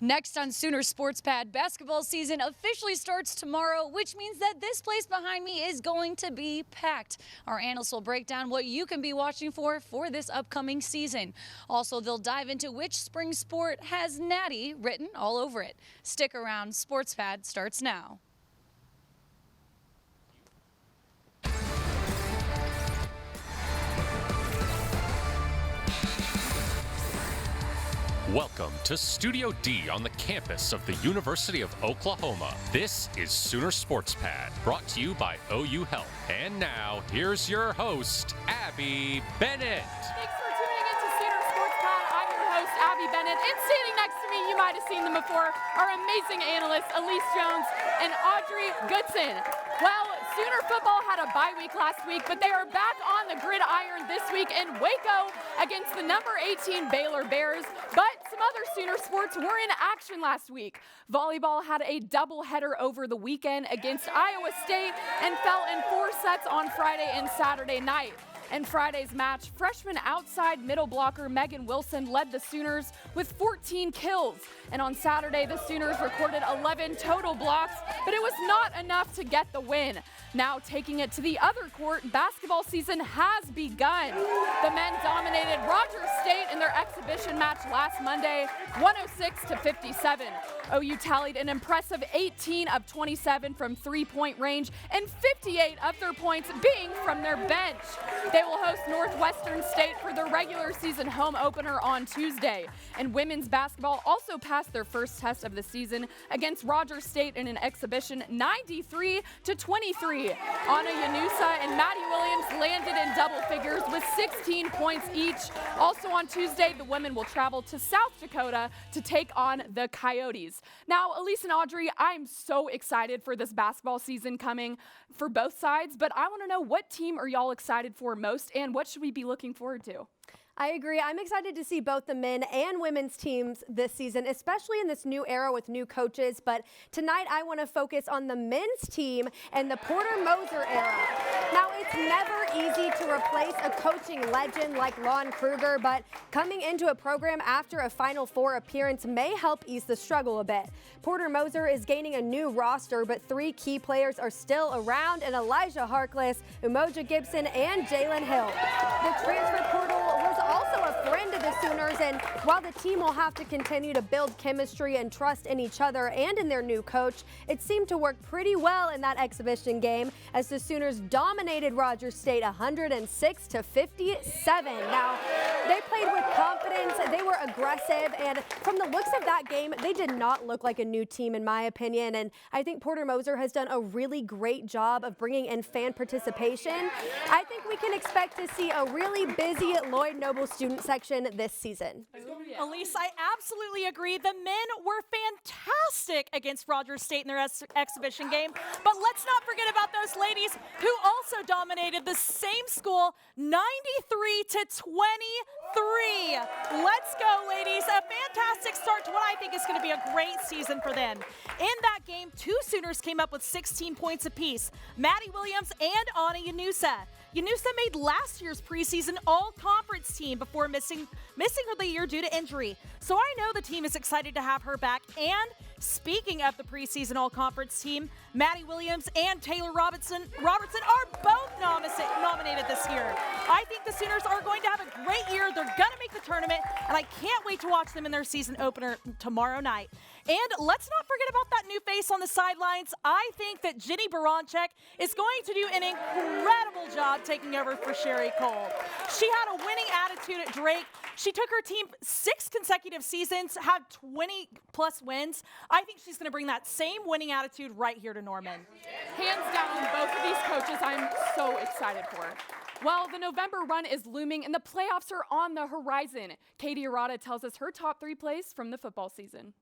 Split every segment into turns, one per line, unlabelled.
Next on Sooner Sports Pad, basketball season officially starts tomorrow, which means that this place behind me is going to be packed. Our analysts will break down what you can be watching for this upcoming season. Also, they'll dive into which spring sport has Natty written all over it. Stick around, Sports Pad starts now.
Welcome to Studio D on the campus of the University of Oklahoma. This is Sooner Sports Pad, brought to you by OU Health. And now, here's your host, Abbi Bennett.
Thanks for tuning in to Sooner Sports Pad. I'm your host, Abbi Bennett. And standing next to me, you might have seen them before, our amazing analysts, Alyse and Audrey Goodson. Well, Sooner football had a bye week last week, but they are back on the gridiron this week in Waco against the number 18 Baylor Bears. But some other Sooner sports were in action last week. Volleyball had a doubleheader over the weekend against Iowa State and fell in 4 sets on Friday and Saturday night. In Friday's match, freshman outside middle blocker Megan Wilson led the Sooners with 14 kills. And on Saturday, the Sooners recorded 11 total blocks, but it was not enough to get the win. Now taking it to the other court, basketball season has begun. The men dominated Rogers State in their exhibition match last Monday, 106-57. OU tallied an impressive 18 of 27 from three-point range and 58 of their points being from their bench. They will host Northwestern State for their regular season home opener on Tuesday. And women's basketball also passed their first test of the season against Rogers State in an exhibition 93-23. Anna Yanusa and Maddie Williams landed in double figures with 16 points each. Also on Tuesday, the women will travel to South Dakota to take on the Coyotes. Now, Alyse and Audrey, I'm so excited for this basketball season coming for both sides, but I want to know, what team are y'all excited for most, and what should we be looking forward to?
I agree. I'm excited to see both the men and women's teams this season, especially in this new era with new coaches. But tonight I want to focus on the men's team and the Porter Moser era. Now, it's never easy to replace a coaching legend like Lon Kruger, but coming into a program after a Final Four appearance may help ease the struggle a bit. Porter Moser is gaining a new roster, but 3 key players are still around, and Elijah Harkless, Umoja Gibson, and Jalen Hill. The transfer portal was also a friend of the Sooners, and while the team will have to continue to build chemistry and trust in each other and in their new coach, it seemed to work pretty well in that exhibition game as the Sooners dominated Rogers State 106-57. Now, they played with confidence, they were aggressive, and from the looks of that game, they did not look like a new team in my opinion, and I think Porter Moser has done a really great job of bringing in fan participation. I think we can expect to see a really busy Lloyd Noble student section this season.
Alyse, I absolutely agree. The men were fantastic against Rogers State in their exhibition game, but let's not forget about those ladies who also dominated the same school 93-23. Let's go, ladies. A fantastic start to what I think is going to be a great season for them. In that game, 2 Sooners came up with 16 points apiece, Maddie Williams and Anna Yanusa. Yanusa made last year's preseason all-conference team before missing her the year due to injury. So I know the team is excited to have her back. And speaking of the preseason all-conference team, Maddie Williams and Taylor Robertson are both nominated this year. I think the Sooners are going to have a great year. They're going to make the tournament, and I can't wait to watch them in their season opener tomorrow night. And let's not forget about that new face on the sidelines. I think that Jenny Baranchek is going to do an incredible job taking over for Sherry Cole. She had a winning attitude at Drake. She took her team 6 consecutive seasons, had 20-plus wins. I think she's going to bring that same winning attitude right here to Norman.
Hands down, both of these coaches I'm so excited for. Well, the November run is looming and the playoffs are on the horizon. Katie Ehrhardt tells us her top 3 plays from the football season.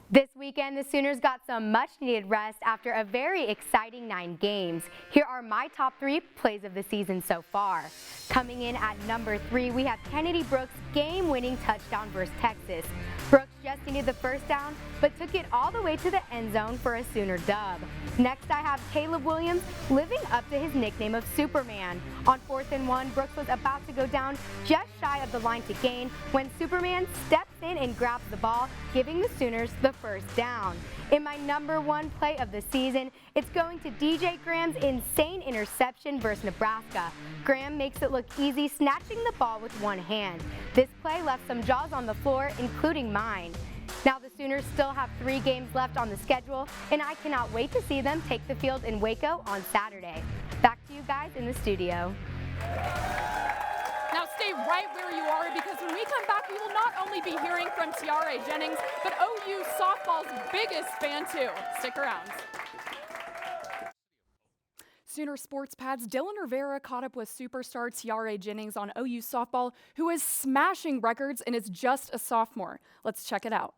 This weekend, the Sooners got some much-needed rest after a very exciting 9 games. Here are my top 3 plays of the season so far. Coming in at number 3, we have Kennedy Brooks' game-winning touchdown versus Texas. Brooks just needed the first down, but took it all the way to the end zone for a Sooner dub. Next, I have Caleb Williams living up to his nickname of Superman. On 4th and 1, Brooks was about to go down just shy of the line to gain when Superman steps in and grabs the ball, giving the Sooners the first down. In my #1 play of the season, it's going to DJ Graham's insane interception versus Nebraska. Graham makes it look easy, snatching the ball with one hand. This play left some jaws on the floor, including mine. Now the Sooners still have 3 games left on the schedule, and I cannot wait to see them take the field in Waco on Saturday. Back to you guys in the studio.
Now stay right where you are, because when we come back, we will not only be hearing from Tiare Jennings, but OU softball's biggest fan too. Stick around. Sooner Sports Pad's Dylan Rivera caught up with superstar Tiare Jennings on OU softball, who is smashing records and is just a sophomore. Let's check it out.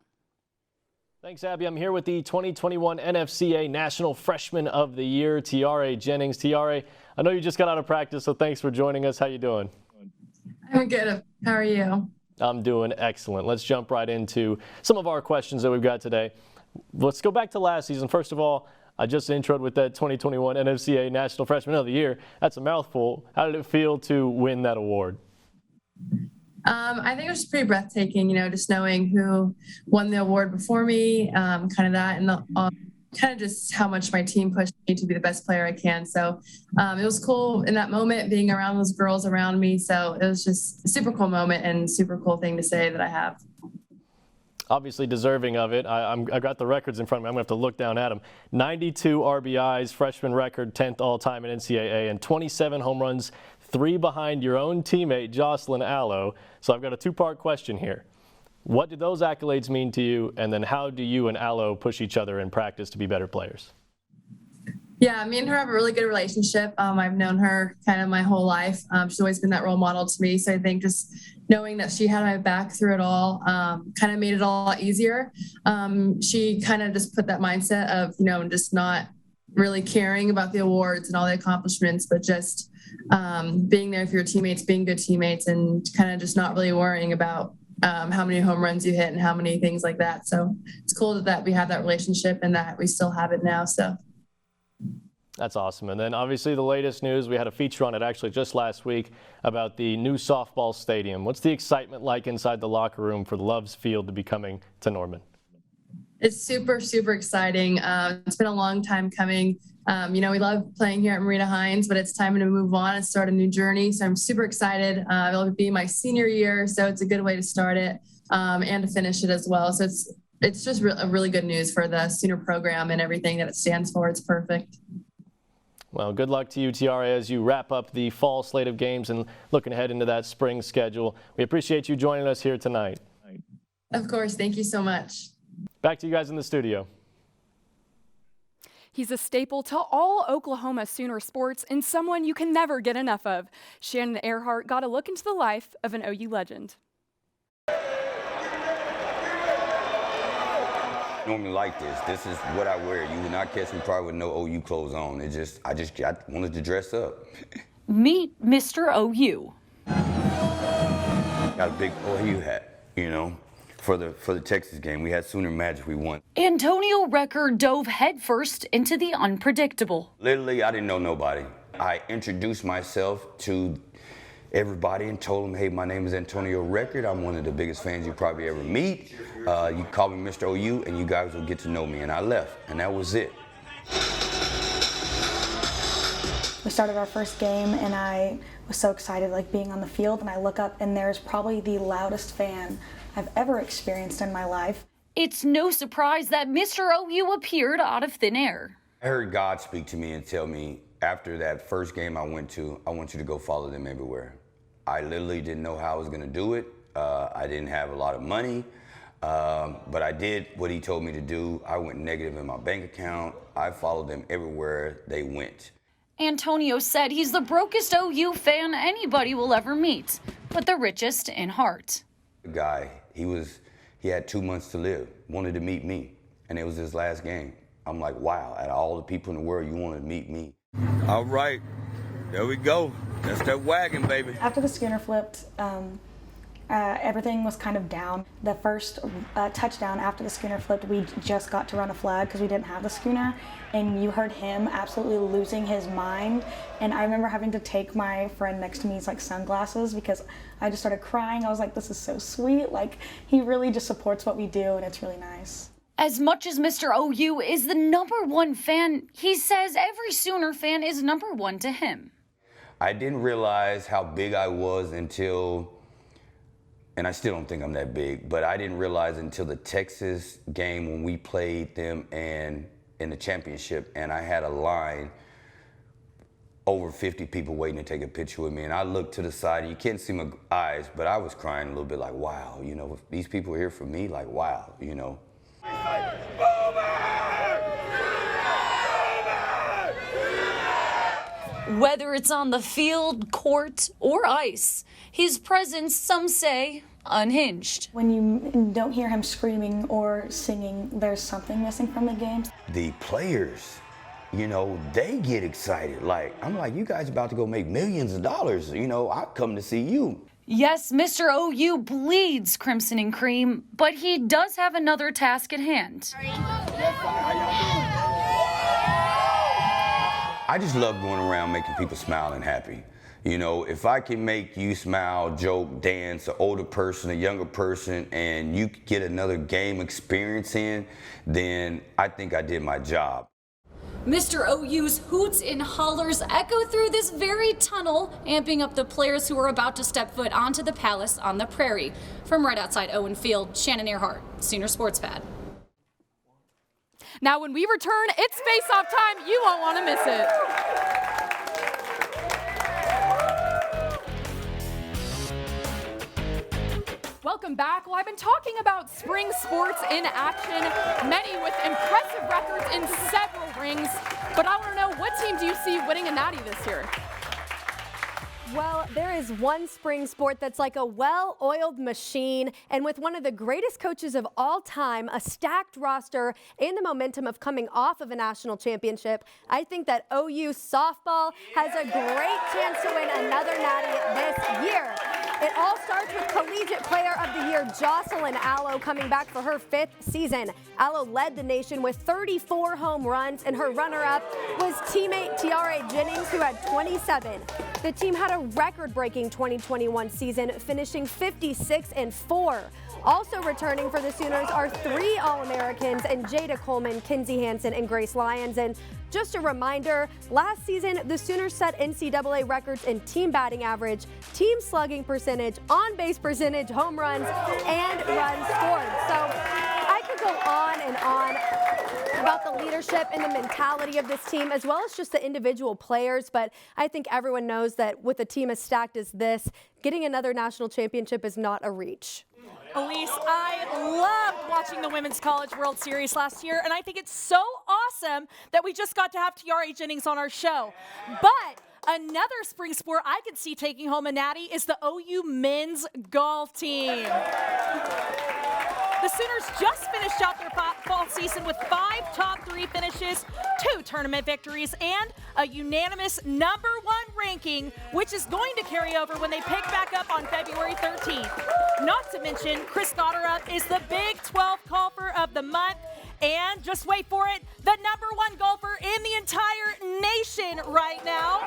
Thanks, Abby. I'm here with the 2021 NFCA National Freshman of the Year, Tiare Jennings. Tiare, I know you just got out of practice, so thanks for joining us. How you doing?
I'm good. How are you?
I'm doing excellent. Let's jump right into some of our questions that we've got today. Let's go back to last season. First of all, I just introed with that 2021 NFCA National Freshman of the Year. That's a mouthful. How did it feel to win that award?
I think it was pretty breathtaking, just knowing who won the award before me, kind of that, and kind of just how much my team pushed me to be the best player I can. So it was cool in that moment, being around those girls around me. So it was just a super cool moment and super cool thing to say that I have.
Obviously deserving of it. I got the records in front of me. I'm going to have to look down at them. 92 RBIs, freshman record, 10th all-time in NCAA, and 27 home runs, 3 behind your own teammate, Jocelyn Allo. So I've got a 2-part question here. What do those accolades mean to you, and then how do you and Allo push each other in practice to be better players?
Yeah, me and her have a really good relationship. I've known her kind of my whole life. She's always been that role model to me. So I think just knowing that she had my back through it all kind of made it a lot easier. She kind of just put that mindset of, just not really caring about the awards and all the accomplishments, but just being there for your teammates, being good teammates, and kind of just not really worrying about how many home runs you hit and how many things like that. So it's cool that we have that relationship and that we still have it now. So.
That's awesome. And then obviously the latest news, we had a feature on it actually just last week about the new softball stadium. What's the excitement like inside the locker room for the Loves Field to be coming to Norman?
It's super, super exciting. It's been a long time coming. We love playing here at Marina Hines, but it's time to move on and start a new journey. So I'm super excited. It'll be my senior year, so it's a good way to start it and to finish it as well. So it's just really good news for the Sooner program and everything that it stands for. It's perfect.
Well, good luck to you, Tiare, as you wrap up the fall slate of games and looking ahead into that spring schedule. We appreciate you joining us here tonight.
Of course. Thank you so much.
Back to you guys in the studio.
He's a staple to all Oklahoma Sooner sports and someone you can never get enough of. Shannon and Ehrhardt got a look into the life of an OU legend.
Normally like this. This is what I wear. You would not catch me probably with no OU clothes on. I wanted to dress up.
Meet Mr. OU.
Got a big OU hat, for the Texas game. We had Sooner Magic, we won.
Antonio Recker dove headfirst into the unpredictable.
Literally, I didn't know nobody. I introduced myself to everybody and told them, hey, my name is Antonio Recker. I'm one of the biggest fans you probably ever meet. You call me Mr. OU and you guys will get to know me. And I left, and that was it.
We started our first game and I was so excited, being on the field, and I look up and there's probably the loudest fan I've ever experienced in my life.
It's no surprise that Mr. OU appeared out of thin air.
I heard God speak to me and tell me, after that first game I want you to go follow them everywhere. I literally didn't know how I was gonna do it. I didn't have a lot of money, but I did what he told me to do. I went negative in my bank account. I followed them everywhere they went.
Antonio said he's the brokest OU fan anybody will ever meet, but the richest in heart.
The guy, he had 2 months to live, wanted to meet me, and it was his last game. I'm like, wow, out of all the people in the world, you want to meet me.
All right, there we go. That's that wagon, baby.
After the schooner flipped, everything was kind of down. The first touchdown after the schooner flipped, we just got to run a flag because we didn't have the schooner, and you heard him absolutely losing his mind. And I remember having to take my friend next to me's like sunglasses because I just started crying. I was like, this is so sweet. Like, he really just supports what we do, and it's really nice.
As much as Mr. OU is the #1 fan, he says every Sooner fan is #1 to him.
I didn't realize how big I was until, and I still don't think I'm that big, but I didn't realize until the Texas game when we played them and in the championship, and I had a line, over 50 people waiting to take a picture with me, and I looked to the side, and you can't see my eyes, but I was crying a little bit like, wow, you know, if these people are here for me, like, wow, you know.
Whether it's on the field, court, or ice, his presence, some say, unhinged.
When you don't hear him screaming or singing, there's something missing from the game.
The players, you know, they get excited. Like, I'm like, you guys about to go make millions of dollars. You know, I come to see you.
Yes, Mr. OU bleeds crimson and cream, but he does have another task at hand.
I just love going around making people smile and happy. You know, if I can make you smile, joke, dance, an older person, a younger person, and you get another game experience in, then I think I did my job.
Mr. OU's hoots and hollers echo through this very tunnel, amping up the players who are about to step foot onto the Palace on the Prairie. From right outside Owen Field, Shannon Ehrhardt, Sooner Sports Pad.
Now, when we return, it's face-off time. You won't want to miss it. Welcome back. Well, I've been talking about spring sports in action, many with impressive records in several rings. But I want to know, what team do you see winning a natty this year?
Well, there is one spring sport that's like a well-oiled machine, and with one of the greatest coaches of all time, a stacked roster, and the momentum of coming off of a national championship, I think that OU softball has a great chance to win another natty this year. It all starts with Collegiate Player of the Year Jocelyn Allo coming back for her 5th season. Allo led the nation with 34 home runs, and her runner-up was teammate Tiare Jennings, who had 27. The team had a record-breaking 2021 season, finishing 56-4. Also returning for the Sooners are 3 All-Americans and Jada Coleman, Kinsey Hansen, and Grace Lyons. And just a reminder, last season, the Sooners set NCAA records in team batting average, team slugging percentage, on-base percentage, home runs, and runs scored. So I could go on and on about the leadership and the mentality of this team, as well as just the individual players. But I think everyone knows that with a team as stacked as this, getting another national championship is not a reach.
Alyse, I loved watching the Women's College World Series last year, and I think it's so awesome that we just got to have Tiare Jennings on our show. But another spring sport I could see taking home a natty is the OU men's golf team. The Sooners just finished out their fall season with 5 top 3 finishes, 2 tournament victories, and a unanimous #1 ranking, which is going to carry over when they pick back up on February 13th. Not to mention, Chris Goddard is the Big 12 golfer of the month, and just wait for it, the #1 golfer in the entire nation right now.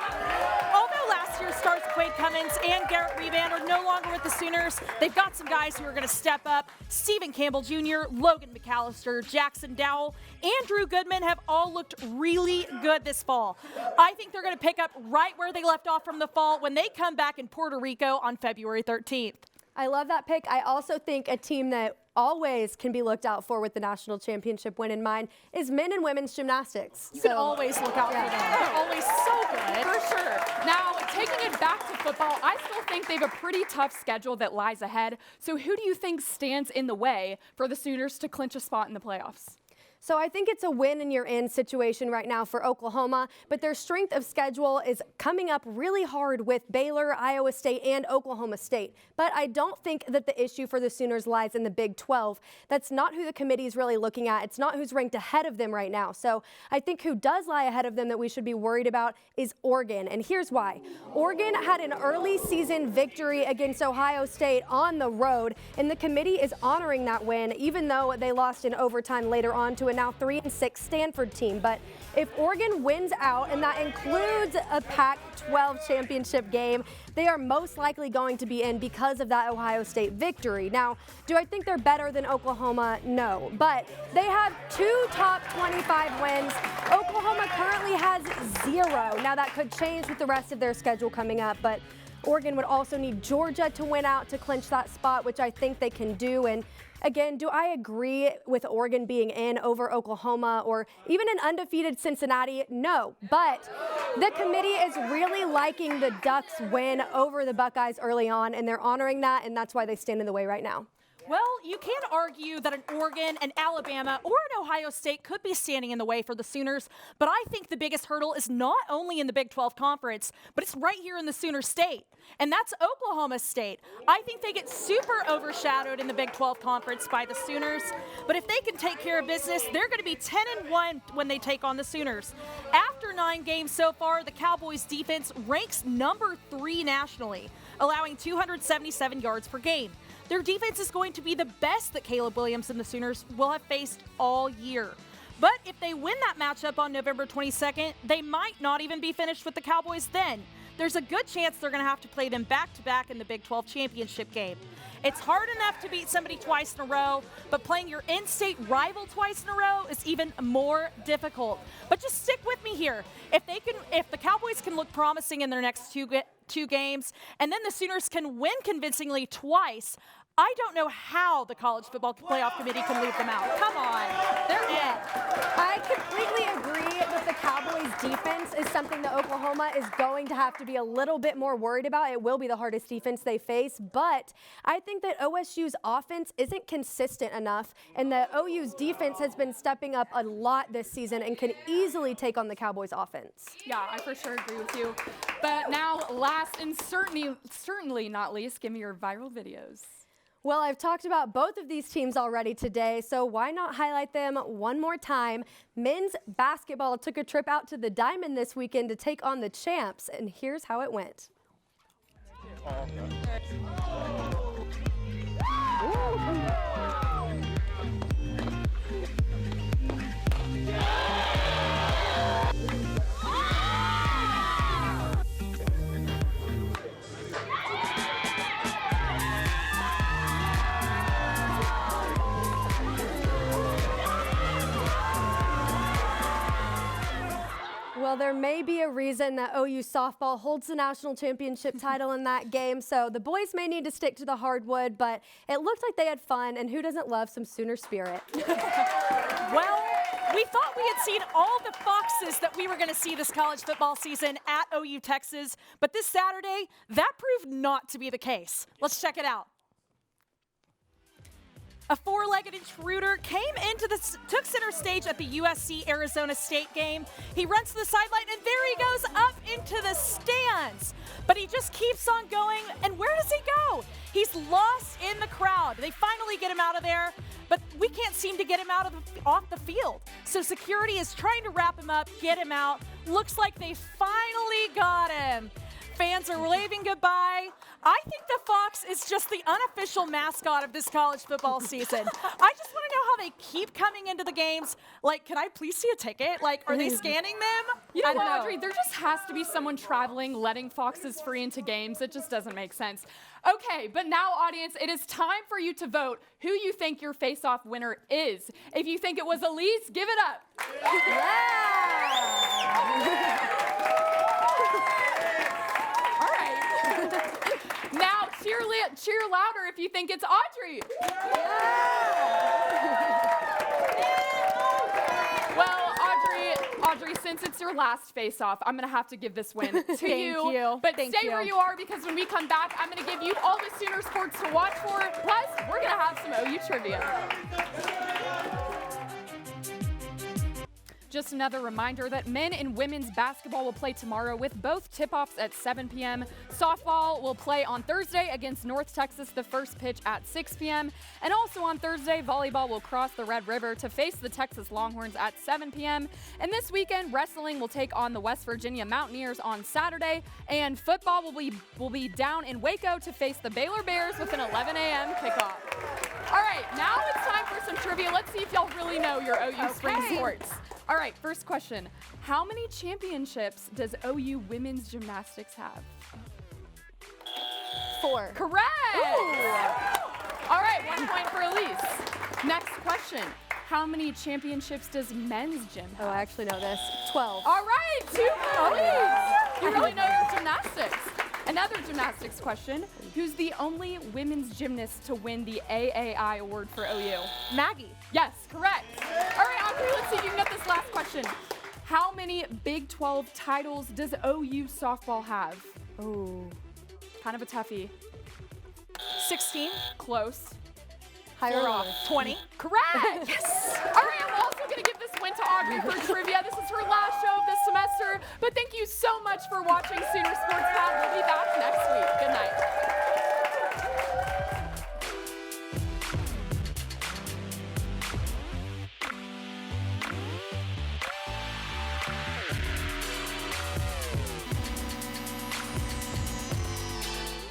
Although last year's stars Quade Cummins and Garrett Rebound are no longer with the Sooners, they've got some guys who are going to step up. Stephen Campbell Jr., Logan McAllister, Jackson Dowell, and Drew Goodman have all looked really good this fall. I think they're going to pick up right where they left off from the fall when they come back in Puerto Rico on February 13th.
I love that pick. I also think a team that always can be looked out for with the national championship win in mind is men and women's gymnastics.
You can always look out for them. They're always so good. For sure. Now, taking it back to football, I still think they have a pretty tough schedule that lies ahead. So who do you think stands in the way for the Sooners to clinch a spot in the playoffs?
So I think it's a win and you're in situation right now for Oklahoma, but their strength of schedule is coming up really hard with Baylor, Iowa State, and Oklahoma State. But I don't think that the issue for the Sooners lies in the Big 12. That's not who the committee is really looking at. It's not who's ranked ahead of them right now. So I think who does lie ahead of them that we should be worried about is Oregon. And here's why. Oregon had an early season victory against Ohio State on the road, and the committee is honoring that win, even though they lost in overtime later on to a now 3-6 Stanford team. But if Oregon wins out, and that includes a Pac-12 championship game, they are most likely going to be in because of that Ohio State victory. Now, do I think they're better than Oklahoma? No, but they have 2 top 25 wins. Oklahoma currently has 0. Now, that could change with the rest of their schedule coming up, but Oregon would also need Georgia to win out to clinch that spot, which I think they can do. And again, do I agree with Oregon being in over Oklahoma or even an undefeated Cincinnati? No, but the committee is really liking the Ducks win over the Buckeyes early on, and they're honoring that, and that's why they stand in the way right now.
Well, you can't argue that an Oregon, an Alabama, or an Ohio State could be standing in the way for the Sooners, but I think the biggest hurdle is not only in the Big 12 Conference, but it's right here in the Sooner State, and that's Oklahoma State. I think they get super overshadowed in the Big 12 Conference by the Sooners, but if they can take care of business, they're going to be 10-1 when they take on the Sooners. After 9 games so far, the Cowboys' defense ranks number 3 nationally, allowing 277 yards per game. Their defense is going to be the best that Caleb Williams and the Sooners will have faced all year. But if they win that matchup on November 22nd, they might not even be finished with the Cowboys then. There's a good chance they're going to have to play them back-to-back in the Big 12 championship game. It's hard enough to beat somebody twice in a row, but playing your in-state rival twice in a row is even more difficult. But just stick with me here. If the Cowboys can look promising in their next two games, and then the Sooners can win convincingly twice, I don't know how the College Football Playoff Committee can leave them out. Come on, they're in.
I completely agree that the Cowboys' defense is something that Oklahoma is going to have to be a little bit more worried about. It will be the hardest defense they face, but I think that OSU's offense isn't consistent enough, and the OU's defense has been stepping up a lot this season and can easily take on the Cowboys' offense.
Yeah, I for sure agree with you. But now, last and certainly not least, give me your viral videos.
Well, I've talked about both of these teams already today, so why not highlight them one more time? Men's basketball took a trip out to the Diamond this weekend to take on the champs, and here's how it went. Well, there may be a reason that OU softball holds the national championship title in that game, so the boys may need to stick to the hardwood, but it looked like they had fun, and who doesn't love some Sooner spirit?
Well, we thought we had seen all the foxes that we were going to see this college football season at OU Texas, but this Saturday, that proved not to be the case. Let's check it out. A 4-legged intruder took center stage at the USC-Arizona State game. He runs to the sideline, and there he goes up into the stands. But he just keeps on going, and where does he go? He's lost in the crowd. They finally get him out of there, but we can't seem to get him off the field. So security is trying to wrap him up, get him out. Looks like they finally got him. Fans are waving goodbye. I think the Fox is just the unofficial mascot of this college football season. I just want to know how they keep coming into the games. Like, can I please see a ticket? Like, are they scanning them?
You know what, Audrey? There just has to be someone traveling, letting foxes free into games. It just doesn't make sense. Okay, but now, audience, it is time for you to vote who you think your face-off winner is. If you think it was Alyse, give it up.
Yeah!
Now, cheer louder if you think it's Audrey. Well, Audrey, since it's your last face-off, I'm going to have to give this win to you.
Thank you.
But stay where you are, because when we come back, I'm going to give you all the Sooner sports to watch for. Plus, we're going to have some OU trivia. Just another reminder that men and women's basketball will play tomorrow with both tip-offs at 7 p.m. Softball will play on Thursday against North Texas, the first pitch at 6 p.m. And also on Thursday, volleyball will cross the Red River to face the Texas Longhorns at 7 p.m. And this weekend, wrestling will take on the West Virginia Mountaineers on Saturday. And football will be down in Waco to face the Baylor Bears with an 11 a.m. kickoff. All right, now it's time for some trivia. Let's see if y'all really know your OU spring sports. All right, first question. How many championships does OU women's gymnastics have?
4.
Correct! Ooh. All right, 1 point for Alyse. Next question. How many championships does men's gym have?
Oh, I actually know this. 12.
All right, 2 for Alyse. You really know your gymnastics. Another gymnastics question. Who's the only women's gymnast to win the AAI award for OU?
Maggie.
Yes, correct. All right, Audrey, let's see if you can get this last question. How many Big 12 titles does OU softball have?
Ooh.
Kind of a toughie.
16.
Close.
Higher or lower?
20.
Correct. Yes. All right, I'm also going to give this win to Audrey for trivia. This is her last show of this semester. But thank you so much for watching Sooner Sports Pad. We'll be back next week. Good night.